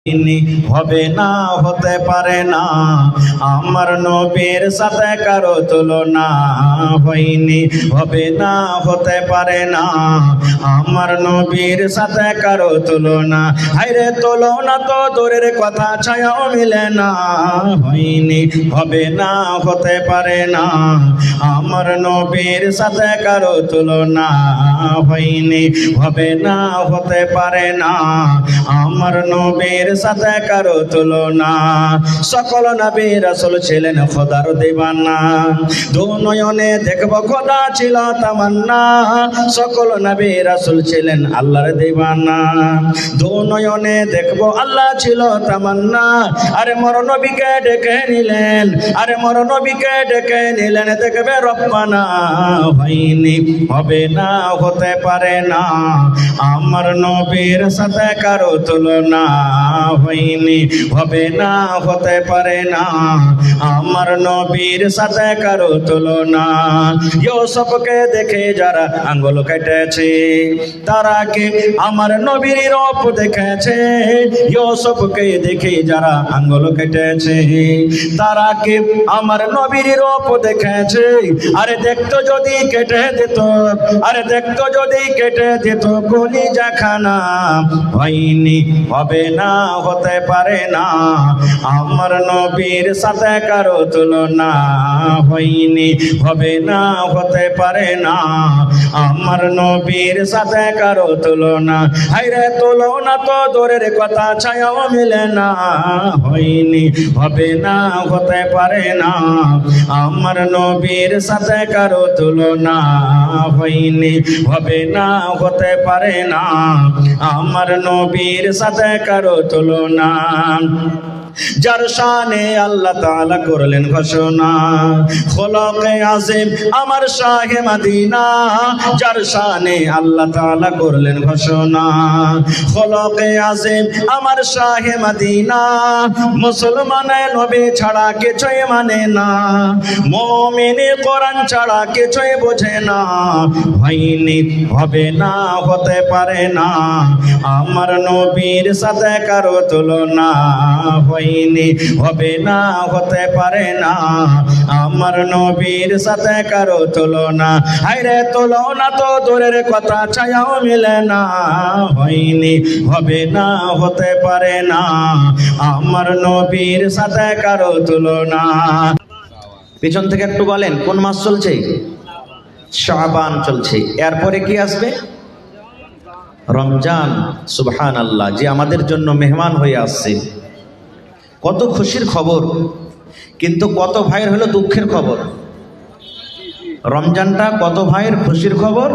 হবে না, হতে পারে না, আমার নবীর সাথে কারো তুলনা হয়নি। হবে না, হতে পারে না, আমার নবীর সাথে কারো তুলনা। হায়রে তুলনা তো দূরের কথা, ছায়াও মিলে না হয়নি। হবে না, হতে পারে না, আমার নবীর সাথে কারো তুলনা হয়নি। হবে না, হতে পারে না, আমার নবীর সাথে কারো তুলনা। সকল নবী রাসূল ছিলেন খোদার দিওয়ানা, দু নয়নে দেখব খোদা ছিল তামান্না। সকল নবী রাসূল ছিলেন আল্লাহর দিওয়ানা, দু নয়নে দেখব আল্লাহ ছিল তামান্না। আরে মোর নবীকে ডেকে নিলেন, আরে মোর নবীকে ডেকে নিলেন, দেখবে রব্বানা হয়নি। হবে না, হতে পারে না, আমার নবীর সাথে কারো তুলনা হয়নি। হবে না, হতে পারে না, আমার নবীর সাথে কারো তুলনা। ইউসুফকে দেখে যারা আঙ্গুল কেটেছে, তারা কি আমার নবীর রূপ দেখেছে? ইউসুফকে দেখে যারা আঙ্গুল কেটেছে, তারা কি আমার নবীর রূপ দেখেছে? আরে দেখতো যদি কেটে দিত, আরে দেখতো যদি কেটে দিত কলিজা খানা হয়নি। হবে না, হতে পারে না, আমার নবীর সাথে কারো তুলনা হয়নি। হবে না, হতে পারে না, আমার নবীর সাথে কারো তুলনা। হায়রে তুলনা তো দূরের কথা, ছায়াও মিলে না হয়নি। হবে না, হতে পারে না, আমার নবীর সাথে কারো তুলনা হয়নি। হবে না, হতে পারে না, আমার নবীর সাথে কারো তুলনা। যার শানে আল্লাহ তাআলা করলেন ঘোষণা, খোলকে আযীম আমার শাহে মদিনা। যার শানে আল্লাহ তাআলা করলেন ঘোষণা, খোলকে আযীম আমার শাহে মদিনা। মুসলমানে নবী ছাড়া কিছুই মানে না, মুমিনে কোরআন ছাড়া কিছুই বোঝে না। হয়নি, হবে না, হতে পারে না, আমার নবীর সাথে কারো তুলনা হয়নি। হবে না, হতে পারে না, আমার নবীর সাথে কারো তুলনা। হায়রে তুলনা তো দূরের কথা, ছায়াও মিলে না হয়নি। হবে না, হতে পারে না, আমার নবীর সাথে কারো তুলনা। পিছন থেকে একটু বলেন, কোন মাস চলছে? শাবান চলছে। এরপরে কি আসবে? রমজান। সুবহানাল্লাহ, যে আমাদের জন্য মেহমান হয়ে আসছে। কত খুশির খবর, কিন্তু কত ভাইয়ের হলো দুঃখের খবর। রমজানটা কত ভাইয়ের খুশির খবর,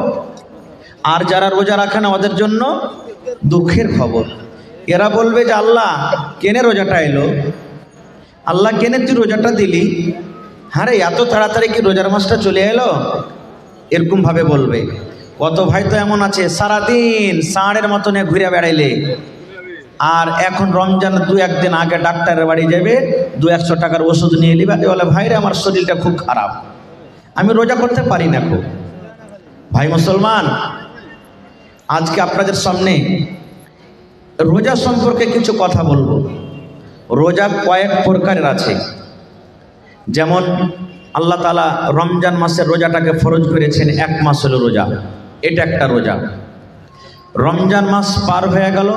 আর যারা রোজা রাখেন ওদের জন্য দুঃখের খবর। এরা বলবে যে আল্লাহ কেনে রোজাটা এলো, আল্লাহ কেনে তুই রোজাটা দিলি, হ্যাঁ রে এত তাড়াতাড়ি কি রোজার মাসটা চলে এলো, এরকম ভাবে বলবে। কত ভাই তো এমন আছে সারাদিন ষাঁড়ের মতনে ঘুরে বেড়াইলে, আর এখন রমজান দু একদিন আগে ডাক্তারের বাড়ি যাবে, 200 টাকার ওষুধ নিয়ে নিবে, বলে ভাই রে আমার শরীরটা খুব খারাপ, আমি রোজা করতে পারি না। খুব ভাই মুসলমান, আজকে আপনাদের সামনে রোজা সম্পর্কে কিছু কথা বলবো। রোজা কয়েক প্রকারের আছে। যেমন আল্লাহ তাআলা রমজান মাসের রোজাটাকে ফরজ করেছেন, 1 মাস হলো রোজা, এটা একটা রোজা। রমজান মাস পার হয়ে গেল,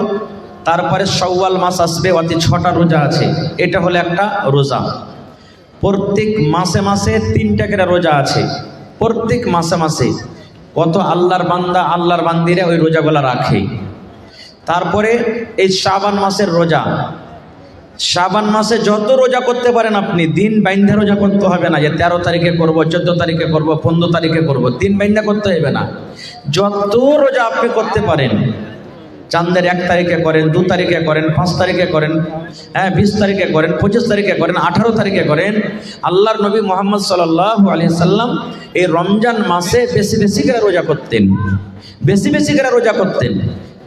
তারপরে শাওয়াল মাস আসবে, অতি 6টা রোজা আছে, এটা হলো একটা রোজা। প্রত্যেক মাসে মাসে 3টা করে রোজা আছে, প্রত্যেক মাসে মাসে কত আল্লাহর বান্দা আল্লাহর বান্দিরা ওই রোজাগুলা রাখে। তারপরে এই শাবান মাসের রোজা, শাবান মাসে যত রোজা করতে পারেন আপনি, দিন বাইন্ধা রোজা করতে হবে না যে 13 তারিখে করব, 14 তারিখে করব, 15 তারিখে করব, দিন বাইন্ধা করতে হবে না। যত রোজা আপনি করতে পারেন, চাঁদের 1 তারিখে করেন, 2 তারিখে করেন, 5 তারিখে করেন, 20 তারিখে করেন, 25 তারিখে করেন, 18 তারিখে করেন। আল্লাহর নবী মুহাম্মদ সাল্লাল্লাহু আলাইহি সাল্লাম এই রমজান মাসে বেশি বেশি করে রোজা করতেন, বেশি বেশি করে রোজা করতেন।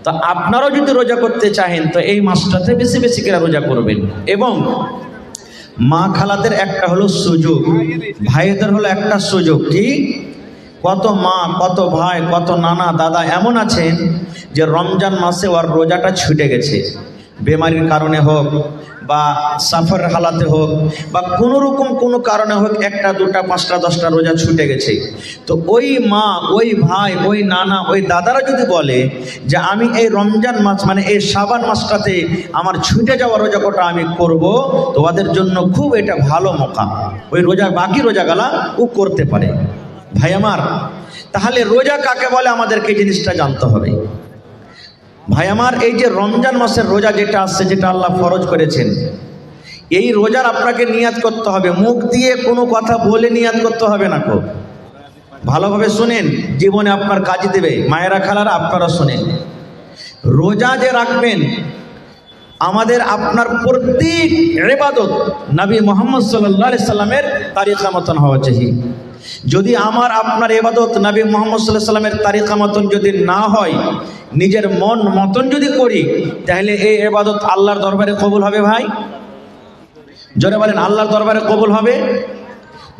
তো আপনারাও যদি রোজা করতে চাহেন তো এই মাসটাতে বেশি বেশি করে রোজা করবেন। এবং মা খালাদের একটা হলো সুযোগ, ভাইদের হলো একটা সুযোগ। কি? কত মা, কত ভাই, কত নানা দাদা এমন আছেন যে রমজান মাসে ওর রোজাটা ছুটে গেছে, বেমারির কারণে হোক বা সাফার হালাতে হোক বা কোনো রকম কোনো কারণে হোক, একটা দুটা পাঁচটা 10টা রোজা ছুটে গেছে, তো ওই মা, ওই ভাই, ওই নানা, ওই দাদারা যদি বলে যে আমি এই রমজান মাস মানে এই শাবান মাসটাতে আমার ছুটে যাওয়া রোজা কটা আমি করব, তো ওদের জন্য খুব এটা ভালো মৌকা, ওই রোজা বাকি রোজাগুলা ও করতে পারে। ভাই আমার, তাহলে রোজা কাকে বলে আমাদেরকে জিনিসটা জানতে হবে। ভাই আমার, এই যে রমজান মাসের রোজা যেটা আসছে, যেটা আল্লাহ ফরজ করেছেন, এই রোজার আপনাকে নিয়াত করতে হবে, মুখ দিয়ে কোনো কথা বলে নিয়াত করতে হবে না। খুব ভালোভাবে শুনেন, জীবনে আপনার কাজে দেবে। মায়েরা খালারা আপনারা শুনেন, রোজা যে রাখবেন, আমাদের আপনার প্রত্যেক ইবাদত নবী মুহাম্মদ সাল্লাল্লাহু আলাইহি সাল্লামের তারিকা মতন হওয়া চাই। যদি আমার আপনার ইবাদত নবী মুহাম্মদ সাল্লাল্লাহু আলাইহি সাল্লামের তারিকা মতন যদি না হয়, নিজের মন মতন যদি করি, তাহলে এই ইবাদত আল্লাহর দরবারে কবুল হবে? ভাই জোরে বলেন, আল্লাহর দরবারে কবুল হবে?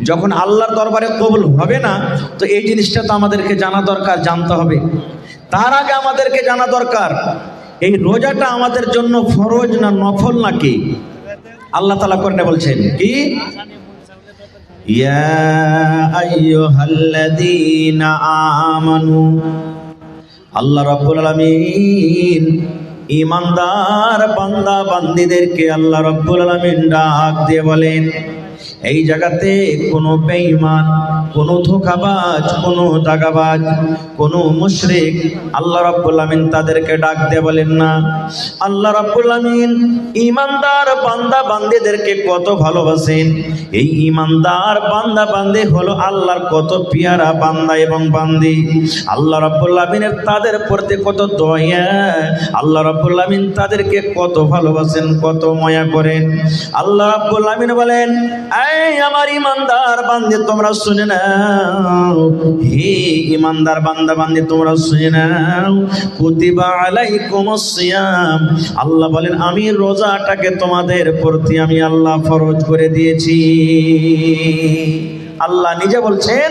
যখন আল্লাহর দরবারে কবুল হবে না, তো এই জিনিসটা তো আমাদেরকে জানা দরকার, জানতে হবে। তার আগে আমাদেরকে জানা দরকার এই রোজাটা আমাদের জন্য ফরজ না নফল নাকি। আল্লাহ তাআলা কোরআনে বলছেন কি, ইয়া আইয়ুহাল্লাযীনা আমানু, আল্লাহ রাব্বুল আলামিন ঈমানদার বান্দা বান্দীদেরকে আল্লাহ রাব্বুল আলামিন ডাক দিয়ে বলেন, এই জায়গাতে কোনো বেঈমান, কোনো ধোঁকাবাজ, কোনো দাগাবাজ, কোনো মুশরিক আল্লাহ রাব্বুল আলামিন তাদেরকে ডাক দিয়ে বলেন না। আল্লাহ রাব্বুল আলামিন ঈমানদার বান্দা বান্দীদেরকে কত ভালোবাসেন। এই ঈমানদার বান্দা বান্দী হলো আল্লাহর কত পিয়ারা বান্দা এবং বান্দী। আল্লাহ রাব্বুল আলামিনের তাদের প্রতি কত দয়া, আল্লাহ রাব্বুল আলামিন তাদেরকে কত ভালোবাসেন, কত মায়া করেন। আল্লাহ রাব্বুল আলামিন বলেন, এই আমার ঈমানদার বান্দী তোমরা শুনে নাও, হে ঈমানদার বান্দা বান্দী তোমরা শুনে নাও, কুতিবা আলাইকুমুস সিয়াম, আল্লাহ বলেন আমি রোজাটাকে তোমাদের প্রতি আমি আল্লাহ ফরজ করে দিয়েছি। আল্লাহ নিজে বলছেন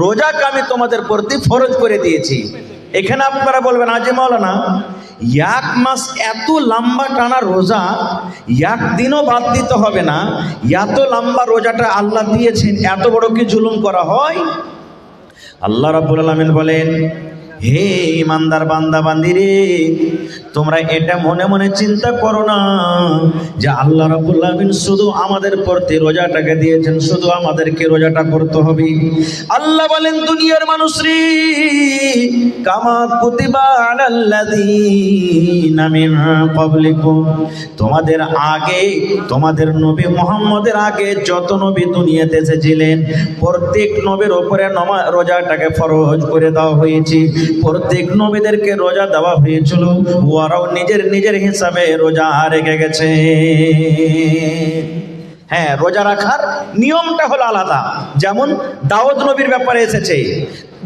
রোজাকে আমি তোমাদের প্রতি ফরজ করে দিয়েছি। এখানে আপনারা বলবেন, আজি মাওলানা এক মাস এত লম্বা টানা রোজা, একদিনও বাদ দিতে হবে না, এত লম্বা রোজাটা আল্লাহ দিয়েছেন, এত বড় কি জুলুম করা হয়? আল্লাহ রাব্বুল আলামিন বলেন, হে ঈমানদার বান্দা বান্দী রে, তোমরা এটা মনে মনে চিন্তা করো না যে আল্লাহ রাব্বুল আলামিন শুধু আমাদের প্রতি রোজাটাকে দিয়েছেন, শুধু আমাদেরকে রোজাটা করতে হবে। আল্লাহ বলেন, দুনিয়ার মানুষ রে, কামা কুতিবা আলাল্লাযীনা মিন ক্বাবলিকুম, তোমাদের আগে, তোমাদের নবী মুহাম্মদের আগে যত নবী দুনিয়াতে এসেছিলেন, প্রত্যেক নবীর উপরে রোজাটাকে ফরজ করে দেওয়া হয়েছে। প্রত্যেক নবীদেরকে রোজা দেওয়া হয়েছিল, ওরাও নিজের নিজের হিসাবে রোজা রেখে গেছে। হ্যাঁ, রোজা রাখার নিয়মটা হলো আলাদা। যেমন দাউদ নবীর ব্যাপারে এসেছে,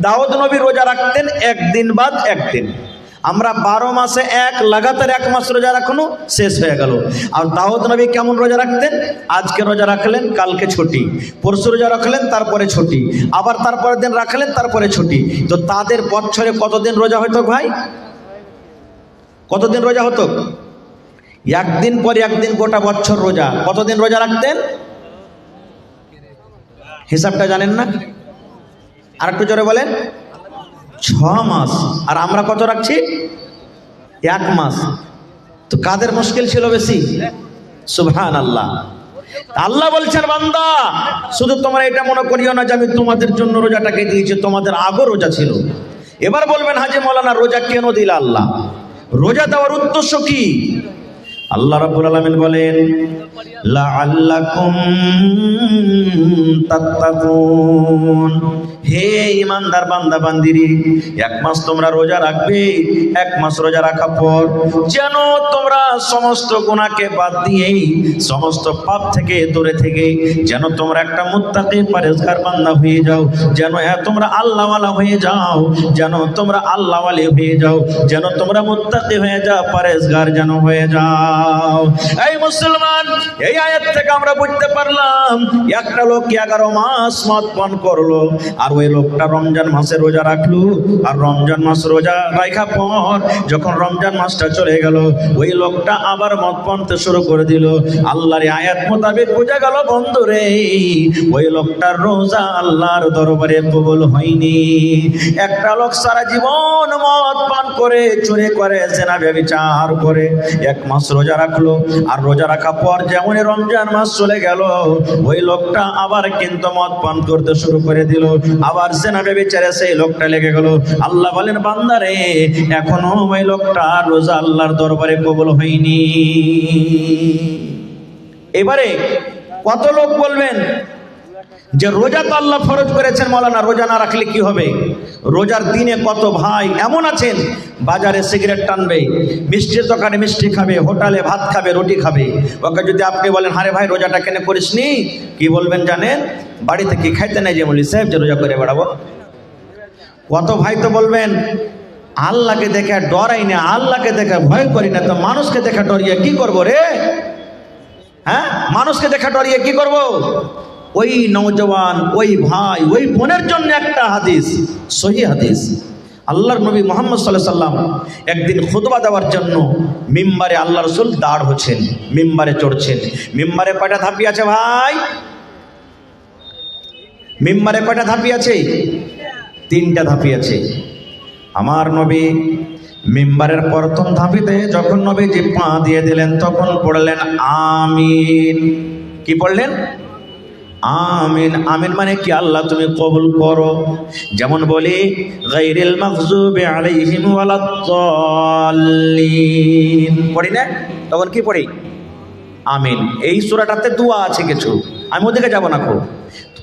দাউদ নবী রোজা রাখতেন একদিন বাদ একদিন। আমরা 12 মাসে লাগাতার 1 মাস রোজা রাখনো শেষ হয়ে গেল। আর দাউদ নবী কেমন রোজা রাখতেন? আজকে রোজা রাখলেন, কালকে ছুটি, পরশু রোজা রাখলেন, তারপরে ছুটি, আবার তারপরের দিন রাখলেন, তারপরে ছুটি। তো তাদের বছরে কতদিন রোজা হতো ভাই? কতদিন রোজা হতো? একদিন পর একদিন গোটা বছর রোজা। কতদিন রোজা রাখতেন হিসাবটা জানেন না? আর একটু জোরে বলেন। 6 মাস। আর আমরা কত রাখছি? 1 মাস। তো কাদের মুশকিল ছিল বেশি? সুবহানাল্লাহ। আল্লাহ বলছেন, বান্দা শুধু তোমরা এটা মনে করিও না যে আমি তোমাদের জন্য রোজাটাকে দিয়েছি, তোমাদের আগেও রোজা ছিল। এবার বলবেন, হাজি মাওলানা রোজা কেন দিল আল্লাহ? রোজা দেওয়ার উদ্দেশ্য কি? আল্লাহ রাব্বুল আলামিন বলেন, লাআল্লাকুম তাত্তাকুন, হে ঈমানদার বান্দা বান্দিরি, 1 মাস তোমরা রোজা রাখবে। 1 মাস রোজা রাখার পর যেন তোমরা সমস্ত গুনাহকে বাদ দিয়ে, সমস্ত পাপ থেকে দূরে থেকে যেন তোমরা একটা মুত্তাকি পরহেজগার বান্দা হয়ে যাও, যেন তোমরা আল্লাহওয়ালা হয়ে যাও, যেন তোমরা আল্লাহওয়ালি হয়ে যাও, যেন তোমরা মুত্তাকি হয়ে যাও, পরহেজগার যেন হয়ে যাও। এই মুসলমান, এই আয়াত থেকে আমরা বুঝতে পারলাম একটা লোক 11 মাস মদ পান করলো, আর ওই লোকটা রমজান মাসে রোজা রাখলো, আর রমজান মাস রোজা রাখা পর যখন রমজান মাসটা চলে গেল, ওই লোকটা আবার মদ পানতে শুরু করে দিল। আল্লাহর আয়াত মোতাবেক বোঝা গেল বন্ধুরে, ওই লোকটার রোজা আল্লাহর দরবারে কবুল হয়নি। একটা লোক সারা জীবন মদ পান করে, চুরি করে, জেনা ব্যভিচার করে 1 মাস রোজা রাখলো, আর রোজা রাখা পর যেমন রমজান মাস চলে গেল, ওই লোকটা আবার কিন্তু মদ পান করতে শুরু করে দিল, আবার জেনা ব্যভিচারে সেই লোকটা লেগে গেল। আল্লাহ বলেন বান্দারে, এখনো ওই লোকটা রোজা আল্লাহর দরবারে কবুল হয়নি। এবারে কত লোক বলবেন যে রোজা তো আল্লাহ ফরজ করেছেন, মাওলানা রোজা না রাখলে কি হবে? রোজার দিনে কত ভাই এমন আছেন, বাজারে সিগারেট টানবে, মিষ্টির দোকানে মিষ্টি খাবে, হোটেলে ভাত খাবে, রুটি খাবে। ওকে যদি আপনি বলেন আরে ভাই রোজাটা কেন করিসনি, কি বলবেন জানেন? বাড়িতে কি খাইতে নাই যে মৌলভী সাহেব যে রোজা করে বেড়াবো। কত ভাই তো বলবেন আল্লাহকে দেখে ডরাই না, আল্লাহকে দেখে ভয় করি না, তো মানুষকে দেখে ডরিয়ে কি করবো রে? হ্যাঁ, মানুষকে দেখে ডরিয়ে কি করব? ওই নওজওয়ান, ওই ভাই, ওই বোনের জন্য একটা হাদিস, সহিহ হাদিস। আল্লাহর নবী মুহাম্মদ সাল্লাল্লাহু আলাইহি সাল্লাম একদিন খুতবা দেওয়ার জন্য মিম্বারে আল্লাহ রাসূল দাঁড় হচ্ছেন, মিম্বারে চড়ছেন। মিম্বারে কয়টা ধাপি আছে ভাই? মিম্বারে কয়টা ধাপি আছে? 3টা ধাপি আছে। আমার নবী মিম্বারের প্রথম ধাপিতে যখন নবীজি পা দিয়ে দিলেন, তখন পড়লেন আমিন। কি পড়লেন? আমিন। আমিন মানে কি? আল্লাহ তুমি কবুল করো। যেমন বলি গায়রিল মাগযুবি আলাইহিম ওয়ালাদ-দাল্লিন পড়ি না, তখন কি পড়ি? আমিন। এই সূরাটাতে দোয়া আছে কিছু, আমি ওদিকে যাব না। খুব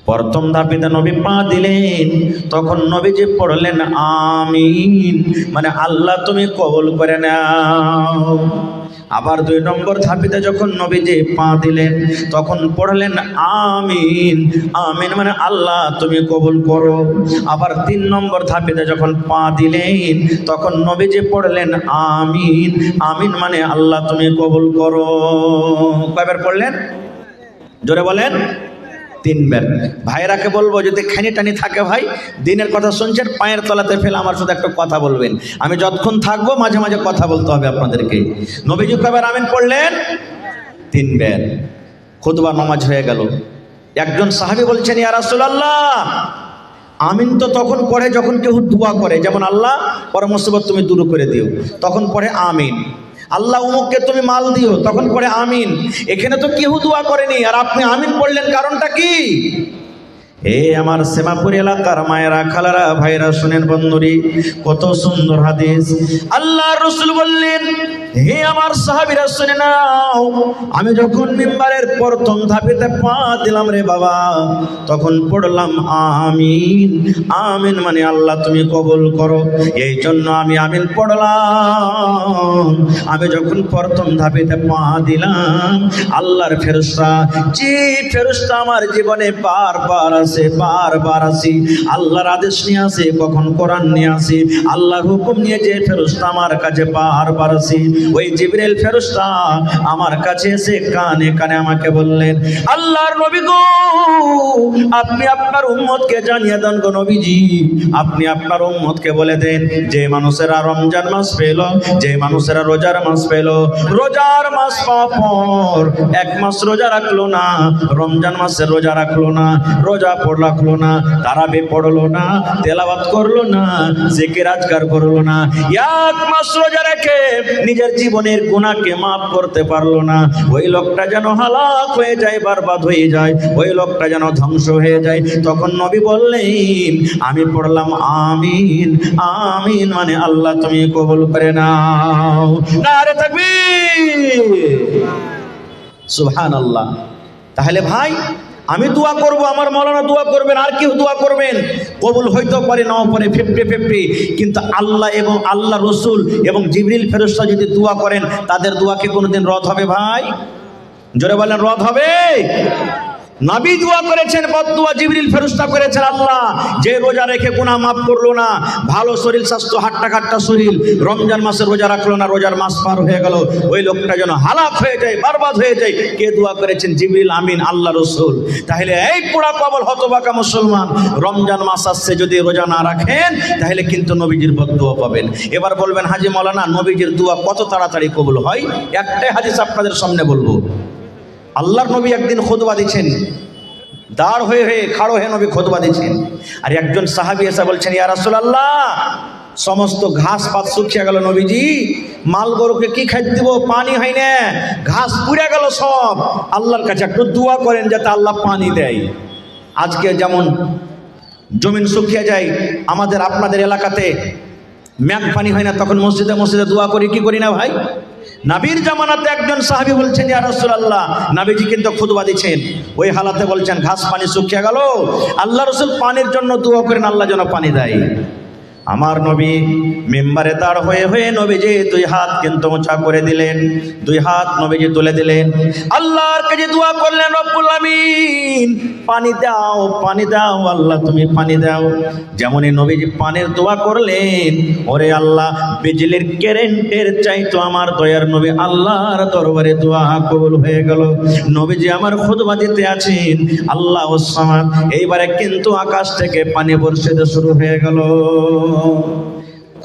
প্রথম ধাপিতে নবী পা দিলেন, তখন নবীজি পড়লেন আমিন, মানে আল্লাহ তুমি কবুল করে নাও। আবার 2 নম্বর ধাপিতে যখন নবীজি পা দিলেন, তখন পড়লেন আমিন। আমিন মানে আল্লাহ তুমি কবুল করো। আবার 3 নম্বর ধাপিতে যখন পা দিলেন, তখন নবীজি পড়লেন আমিন। আমিন মানে আল্লাহ তুমি কবুল করো। কয়বার পড়লেন? জোরে বলেন। 3 বার। ভাইরাকে বলবো যদি খানি টানি থাকে ভাই, দিনের কথা শুনছেন, পায়ের তলাতে ফেলে আমার সাথে একটা কথা বলবেন। আমি যতক্ষণ থাকবো মাঝে মাঝে কথা বলতে হবে আপনাদেরকে। নবীজি কয়বার আমিন পড়লেন? 3 বার। খুতবা নামাজ হয়ে গেল। একজন সাহাবী বলছেন ইয়া রাসূলুল্লাহ, আমিন তো তখন পড়ে যখন কেউ দোয়া করে, যেমন আল্লাহ পর মুসিবত তুমি দূর করে দিও, তখন পড়ে আমিন। আল্লাহ উমুককে তুমি মাল দিও, তখন পড়ে আমিন। এখানে তো কেউ দোয়া করেনি, আর আপনি আমিন পড়লেন, কারণটা কি? এ আমার সেমাপুর এলাকার মায়েরা, খালারা, ভাইরা শুনেন বন্ধুরি, কত সুন্দর হাদিস। আল্লাহর রাসূল বললেন, হে আমার সাহাবীরা শুনে নাও, আমি যখন মিম্বারের প্রথম ধাপেতে পা দিলাম রে বাবা, তখন পড়লাম আমিন। আমিন মানে আল্লাহ তুমি কবুল করো, এই জন্য আমি আমিন পড়লাম। আমি যখন প্রথম ধাপেতে পা দিলাম, আল্লাহর ফেরেশতা, যে ফেরেশতা আমার জীবনে বারবার বারবার আসি, আল্লাহর আদেশ নিয়ে আসে, কখন কোরআন নিয়ে আসি, আল্লাহর হুকুম নিয়ে যে ফেরেশতা আমার কাছে বারবার আসি, ওই জিবরিল ফেরেশতা আমার কাছে এসে কানে কানে আমাকে বললেন, আল্লাহর নবী গো, আপনি আপনার উম্মতকে জানিয়ে দেন গো নবীজি, আপনি আপনার উম্মতকে বলে দেন, যে মানুষেরা রমজান মাস পেল, যে মানুষেরা রোজার মাস পেল, রোজার মাস পাওয়ার পর 1 মাস রোজা রাখলো না, রমজান মাসে রোজা রাখলো না, রোজা রাখলো না, তারাবি পড়লো না, তেলাওয়াত করলো না, জিকির আজকার করলো না, 1 মাস রোজা রেখে নিজের জীবনের গুনাহকে মাফ করতে পারলো না, ওই লোকটা যেন হালাক হয়ে যায়, বরবাদ হয়ে যায়, ওই লোকটা যেন ধ্বংস হয়ে যায়। তখন নবী বললেন, আমি পড়লাম আমিন। আমিন মানে আল্লাহ তুমি কবুল করে নাও। নারে তাকবীর, সুবহানাল্লাহ। তাহলে ভাই আমি দোয়া করব, আমার মাওলানা দোয়া করবেন, আর কেউ দোয়া করবেন, কবুল হইতেও পারে নাও পারে, 50-50, কিন্তু আল্লাহ এবং আল্লাহ রসুল এবং জিবরিল ফেরেশতা যদি দোয়া করেন, তাদের দোয়া কি কোনোদিন রদ হবে ভাই? জোরে বলেন, রদ হবে? নবী দোয়া করেছেন, বদদুয়া জিবরিল ফেরেশতা করেছেন, আল্লাহ যে রোজা রেখে গুনাহ মাফ করলো না, ভালো শরীর স্বাস্থ্য হাট্টা কাট্টা শরীর, রমজান মাসে রোজা রাখলো না, রোজার মাস পার হয়ে গেল, ওই লোকটা যেন হালাক হয়ে যায়, বরবাদ হয়ে যায়। কে দোয়া করেছেন? জিবরিল আমিন, আল্লাহ রাসূল। তাহলে এই পোড়া কবল হতভাগা মুসলমান, রমজান মাস আসছে, যদি রোজা না রাখেন তাহলে কিন্তু নবীজির বদদুয়া পাবেন। এবার বলবেন, হাজী মাওলানা নবীজির দোয়া কত তাড়াতাড়ি কবুল হয়? একটাই হাদিস আপনাদের সামনে বলবো। আল্লাহর নবী একদিন খুতবা দিচ্ছেন, দাঁড় হয়ে খাড়ো হয়ে নবী খুতবা দিচ্ছেন, আর একজন সাহাবী এসে বলছেন, ইয়া রাসূলুল্লাহ, সমস্ত ঘাস পাত শুকিয়ে গেল নবীজি, মাল গরুকে কি খাইতে দিব, পানি হয় না, ঘাস পুড়ে গেল সব, আল্লাহর কাছে একটু দোয়া করেন যাতে আল্লাহ পানি দেয়। আজকে যেমন জমিন শুকিয়ে যায়, আমাদের আপনাদের এলাকাতে মেঘ পানি হয় না, তখন মসজিদে মসজিদে দোয়া করি, কি করি না ভাই? নবীর জামানাতে একজন সাহাবী বলছেন, ইয়া রাসূলুল্লাহ, নবীজি কিন্তু খুতবা দিচ্ছেন, ওই হালাতে বলছেন ঘাস পানি শুকিয়ে গেল, আল্লাহ রাসূল পানির জন্য দোয়া করেন, আল্লাহ যেন পানি দেয়। আমার নবী মিম্বারে দাঁড় হয়ে নবীজি দুই হাত কিন্তু উঁচা করে দিলেন, দুই হাত নবীজি তুলে দিলেন, আল্লাহর কাছে দোয়া করলেন, রব্বুল আমিন পানি দাও, পানি দাও, আল্লাহ তুমি পানি দাও। যেমনই নবীজি পানির দোয়া করলেন, ওরে আল্লাহ, বিজলির কারেন্টের চাইতো আমার দয়ার নবী আল্লাহর দরবারে দোয়া কবুল হয়ে গেল। নবীজি আমার খুতবা দিতে আছেন, আল্লাহুস সামাদ, এইবারে কিন্তু আকাশ থেকে পানি বর্ষিতে শুরু হয়ে গেল।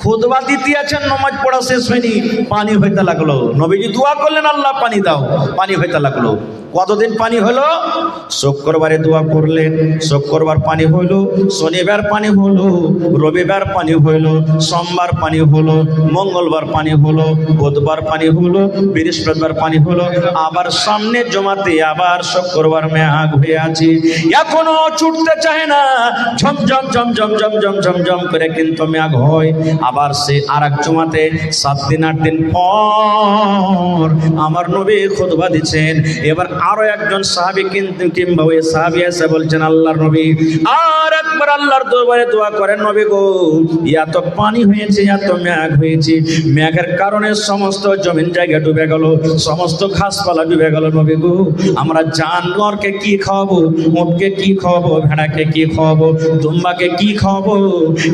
খুতবা দিতে আছেন, নামাজ পড়া শেষ হয়নি, পানি হইতে লাগলো। নবীজি দোয়া করলেন, আল্লাহ পানি দাও, পানি হইতে লাগলো। কতদিন পানি হলো? শুক্রবারে দোয়া করলেন, শুক্রবার পানি হইলো, শনিবার পানি হলো, রবিবার পানি হইলো, সোমবার পানি হলো, মঙ্গলবার পানি হলো, বুধবার পানি হলো, বৃহস্পতিবার পানি হলো, আবার সামনে জমাতে আবার শুক্রবার মেঘ হয়ে আছে, এখনো ছুটতে চায় না, ঝমঝম ঝমঝম ঝমঝম ঝমঝম করে কিন্তু মেঘ হয়। আবার সে আর এক জমাতে 7 দিন 8 দিন পর আমার নবী খুতবা দিচ্ছেন। এবার আরো একজন সাহাবী কিন্তু কিংবা ওই সাহাবী এসে বলছেন, আল্লাহর নবী আর একবার আল্লাহর দরবারে দোয়া করেন, নবী গো, এত পানি হয়েছে, এত মেঘ হয়েছে, মেঘের কারণে সমস্ত জমিন জায়গা ডুবে গেল, সমস্ত ঘাসপালা ডুবে গেল, নবী গো, আমরা জানোয়ারকে কি খাওয়াবো, উটকে কি খাওয়াবো, ভেড়াকে কি খাওয়াবো, দুম্বাকে কি খাওয়াবো?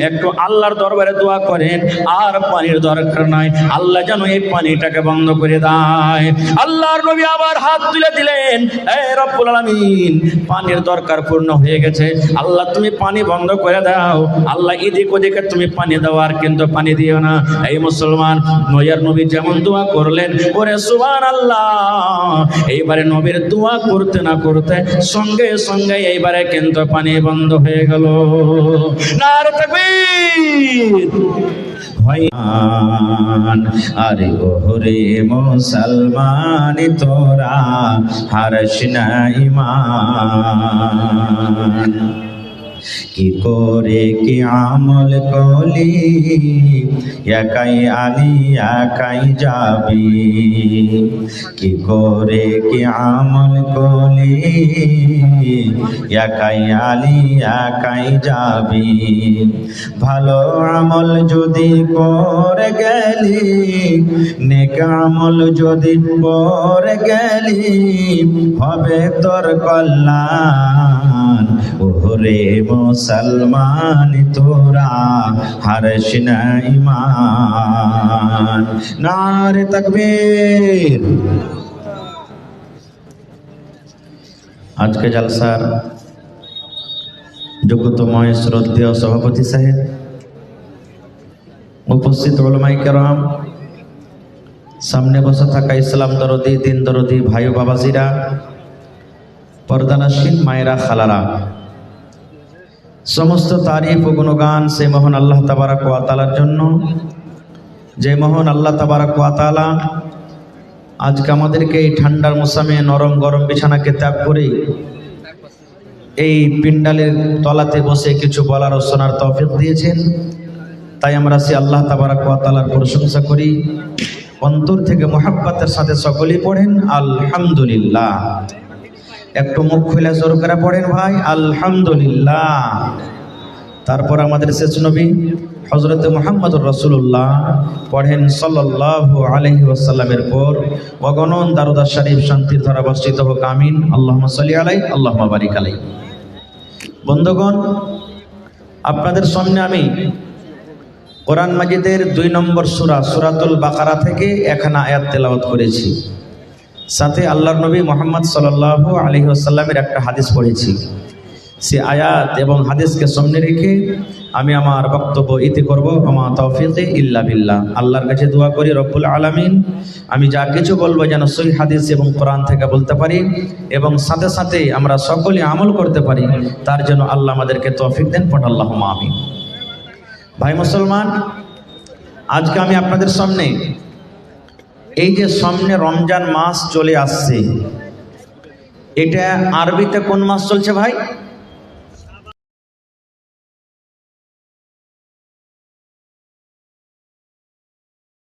একটু আল্লাহর দরবারে দোয়া করেন, আর পানির দরকার নাই, আল্লাহ যেন এই পানিটাকে বন্ধ করে দেয়। আল্লাহর নবী আবার হাত তুলে দিলেন, হে রব্বুল আলামিন, পানির দরকার পূর্ণ হয়ে গেছে, আল্লাহ তুমি পানি বন্ধ করে দাও, আল্লাহ এদিক ওদিকে তুমি পানি দাও, আর কিন্তু পানি দিও না। এই মুসলমান, নয়ার নবী যেমন দোয়া করলেন, ওরে সুবহানাল্লাহ, এইবারে নবীর দোয়া করতে না করতে সঙ্গে সঙ্গে এইবারে কিন্তু পানি বন্ধ হয়ে গেল। নারে তাকবীর! আরে ওরে মুসলমান, তোরা হারস না ঈমান, কি করে কি আমল কলি, একাই আলী একাই যাবি, কি করে কি আমল কলি, একাই আলী একাই যাবি, ভালো আমল যদি করে গেলি, নেক আমল যদি করে গেলি, হবে তোর কল্যাণ। ওরে মুসলমান, তোরা হারস না ঈমান। নারে তাকবীর! আজকে জলসার যোগ্যতময় শ্রদ্ধেয় সভাপতি সাহেব, উপস্থিত উলামায়ে কেরাম, সামনে বসে থাকা ইসলাম দরদি, দিন দরদি ভাই ও বাবাজিরা, পর্দানাসীন মায়েরা, খালারা, সমস্ত তারিফ ও গুণগান সেই মহান আল্লাহ তাবারক ওয়া তাআলার জন্য, যে মহান আল্লাহ তাবারক ওয়া তাআলা আজকে আমাদেরকে এই ঠান্ডার মৌসুমে নরম গরম বিছানাকে ত্যাগ করে এই পিন্ডালের তলাতে বসে কিছু বলার ও শোনার তৌফিক দিয়েছেন। তাই আমরা সে আল্লাহ তাবারক ওয়া তাআলার প্রশংসা করি, অন্তর থেকে মুহাব্বতের সাথে সকলেই পড়েন আলহামদুলিল্লাহ। একটু মুখ খুলে জোর করে পড়েন ভাই, আলহামদুলিল্লাহ। তারপর আমাদের শেষ নবী হযরত মুহাম্মদুর রাসূলুল্লাহ পড়েন সাল্লাল্লাহু আলাইহি ওয়াসাল্লামের পর অগণন দারুদ শরীফ শান্তির ধারা বর্ষিত হোক আমিন। আল্লাহুম্মা সাল্লি আলাইহি আল্লাহুম্মা বারিক আলাইহি। বন্ধুগণ, আপনাদের সামনে আমি কোরআন মাজিদের 2 নম্বর সূরা সূরাতুল বাকারা থেকে একখানা আয়াত তেলাওয়াত করেছি, সাথে আল্লাহর নবী মুহাম্মদ সাল্লাল্লাহু আলাইহি ওয়াসাল্লামের একটা হাদিস পড়েছি। সে আয়াত এবং হাদিসকে সামনে রেখে আমি আমার বক্তব্য ইতি করব। আমা তাওফীকি ইল্লা বিল্লাহ। আল্লাহর কাছে দোয়া করি রব্বুল আলামিন আমি যা কিছু বলবো যেন সহিহ হাদিস এবং কোরআন থেকে বলতে পারি এবং সাথে সাথে আমরা সকলে আমল করতে পারি, তার জন্য আল্লাহ আমাদেরকে তৌফিক দেন। পড় আল্লাহুম্মা আমিন। ভাই মুসলমান, আজকে আমি আপনাদের সামনে এই যে সামনে রমজান মাস চলে আসছে, এটা আরবিতে কোন মাস চলছে ভাই?